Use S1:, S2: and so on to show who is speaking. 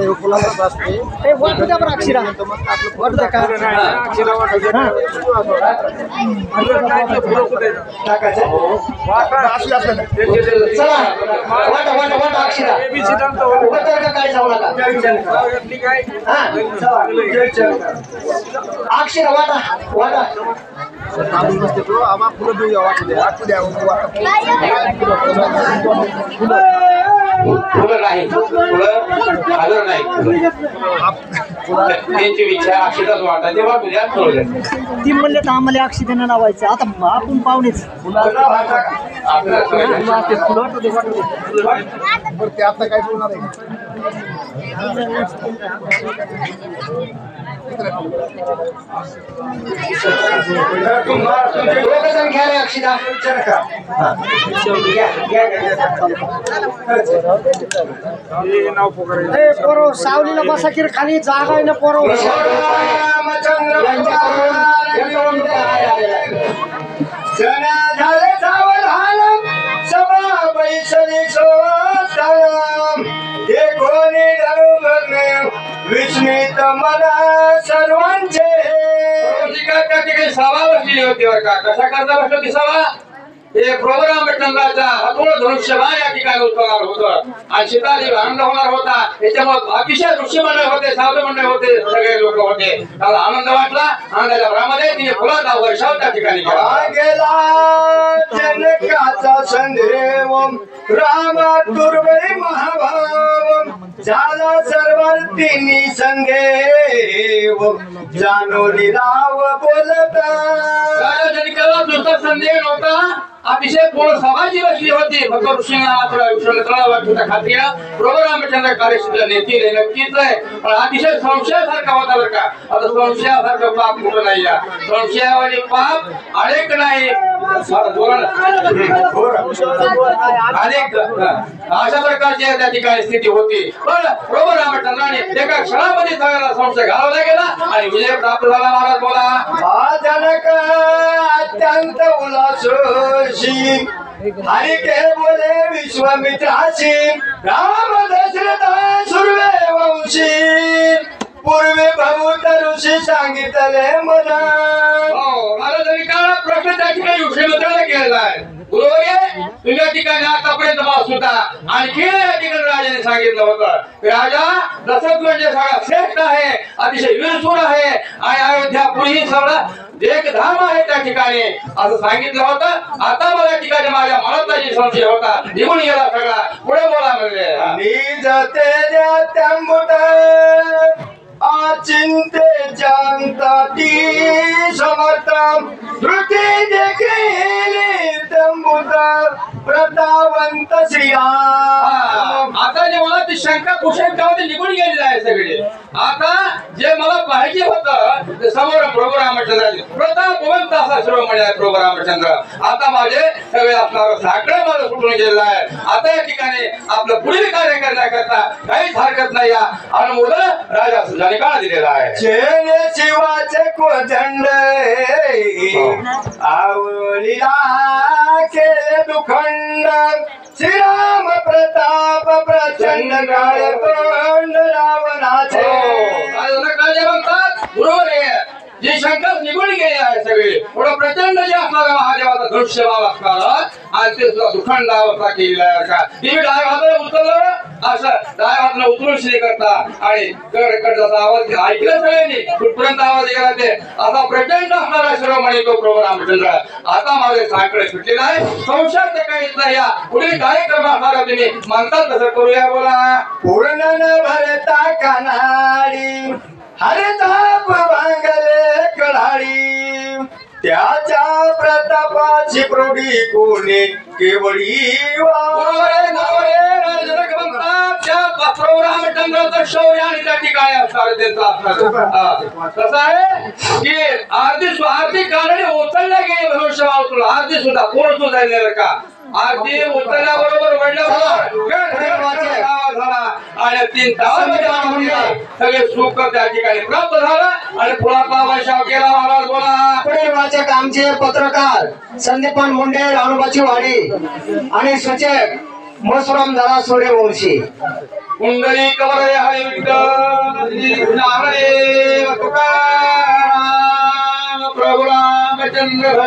S1: उपलब्ध असते ते वाटू पण अक्षरा वाटू द्या का अक्षरा अक्षरा वाटा वाटा आम्हा फुलं देऊया वाटू द्या
S2: फुलं नाही फुलं आलं नाही त्यांची इच्छा अक्षताच वाटा ते वाटू द्या
S1: ती म्हणले तर आम्हाला अक्षतेनं लावायचं आता आपण पाहुणेच
S3: ते आता काय बोलणार आहे
S1: अक्षता पोरो सावलीला बसा की खाली जागा आहे ना पोरो
S4: विस्मित मला सर्वांचे
S2: सभा बसलेली होती बरं का कशा करता बसली होती सभा हे प्रोग्राम चंद्राचा अतुल धनुष्यबाण या ठिकाणी उद्भवणार होतं आणि सीताजी आनंद होणार होता त्याच्यामुळे अतिशय ऋषी मंडळ होते साधू मंडळ होते सगळे लोक होते त्याला आनंद वाटला आनंदाच्या भरामध्ये तिने फुलाचा वर्षाव त्या ठिकाणी
S4: गेला जनकाचा संदेव रामा दुर्वै महाभाव झाला सर्वांनी संदेव जानोरी राव बोलता
S2: जनकाला दुसरा संदेह नव्हता अतिशय पूर्ण समाजी बसली होती फक्त ऋषींना खात्रीला प्रभू रामचंद्र कार्यसिद्ध नेतील नक्कीच आहे पण अतिशय संशयासारखा होता बरं का आता संशयासारखं पाप कुठं नाही या संशयावाली पाप अनेक नाही अनेक अशा प्रकारची त्या ठिकाणी स्थिती होती पण प्रभू रामचंद्राने एका क्षणामध्ये सगळ्यांना संशय घालवला गेला आणि विजय प्राप्त झाला महाराज बोला
S4: जनक अत्यंत उल्हासोशी हरि के बोले विश्वामित्राशी राम दशरथ सुर्वे वंशी पूर्वी भूत ऋषी सांगितले मला
S2: महाराजांनी काळा प्रश्न त्या ठिकाणी विषय केलाय गुरुवर्य तुझ्या ठिकाणी आतापर्यंत मास होता आणखी या ठिकाणी राजाने सांगितलं होतं राजा दशरथ म्हणजे सगळा श्रेष्ठ आहे अतिशय वीरशूर आहे आणि अयोध्यापुरी सगळं देखधाम आहे त्या ठिकाणी असं सांगितलं होतं आता मला या ठिकाणी माझ्या मनातला जी संशय होता निघून गेला सगळा पुढे बोला म्हणजे
S4: निजते द्या तंबुट अचिंते जानता ती समर्थ धृती देखील तंबुट प्रतावंत श्रीराम
S2: आता जे मला ती शंका कुशंकामध्ये निघून गेलेली आहे सगळी आता जे मला पाहिजे होतं ते समोर प्रभू रामचंद्राचे प्रतापवंत असा शिरोमणी आहे प्रभू रामचंद्र आता माझे सगळे असणार साकडं माझं सुटून गेलेलं आहे आता या ठिकाणी आपलं पुढील कार्य करण्याकरता काहीच हरकत नाही या अनुमोदन राजा सुजाने काळ दिलेला आहे
S4: चेने शिवाचे कोदंड आवळीला केले दुखंड श्रीराम प्रताप प्रचंड काळ तोंड रावणाचे
S2: म्हणतात बरोबर आहे जी शंका निघून गेली आहे सगळी एवढं प्रचंड जे असणारा महादेवाचा दृश्यभाव असणारा आणि ते सुद्धा दुखंड अवस्था केलेला आहे का तुम्ही डाय हाताला उचललं असं डाय हाताला उचलून श्री करता आणि कडचा आवाज ऐकला सगळ्यांनी कुठपर्यंत आवाज गेला ते असा प्रचंड असणारा शिरोमणी तो प्रभू रामचंद्र आता माझे साकडे सुटलेला आहे संशयात काहीच नाही या पुढील कार्यक्रम असणारा तुम्ही म्हणतात तसं करूया बोला
S4: पूर्ण न भरता कानाडी हरताप भांगले कळाडी त्याच्या प्रतापाची प्रौढी कोणी केवळी
S2: रामचंद्राचं शौर्य आणि त्या ठिकाणी असणार कसं आहे की अर्धी कारणे उचलल्या गेले मनुष्य तुला अर्धी सुद्धा पूर्ण सुद्धा का आरती उचलल्याबरोबर वडल्याबरोबर झाला आणि 3 तास सगळे सुख त्या ठिकाणी प्राप्त झालं आणि फुलाचा वर्षाव केला. महाराज बोला.
S1: पुढील वाचक आमचे पत्रकार संदीपान मुंडे, राणूबाची वाडी आणि सूचक मसुराम दादा सूर्यवंशी.
S2: कुंडली कवरे हरे विठ्ठल हरे तुकाराम प्रभू रामचंद्र.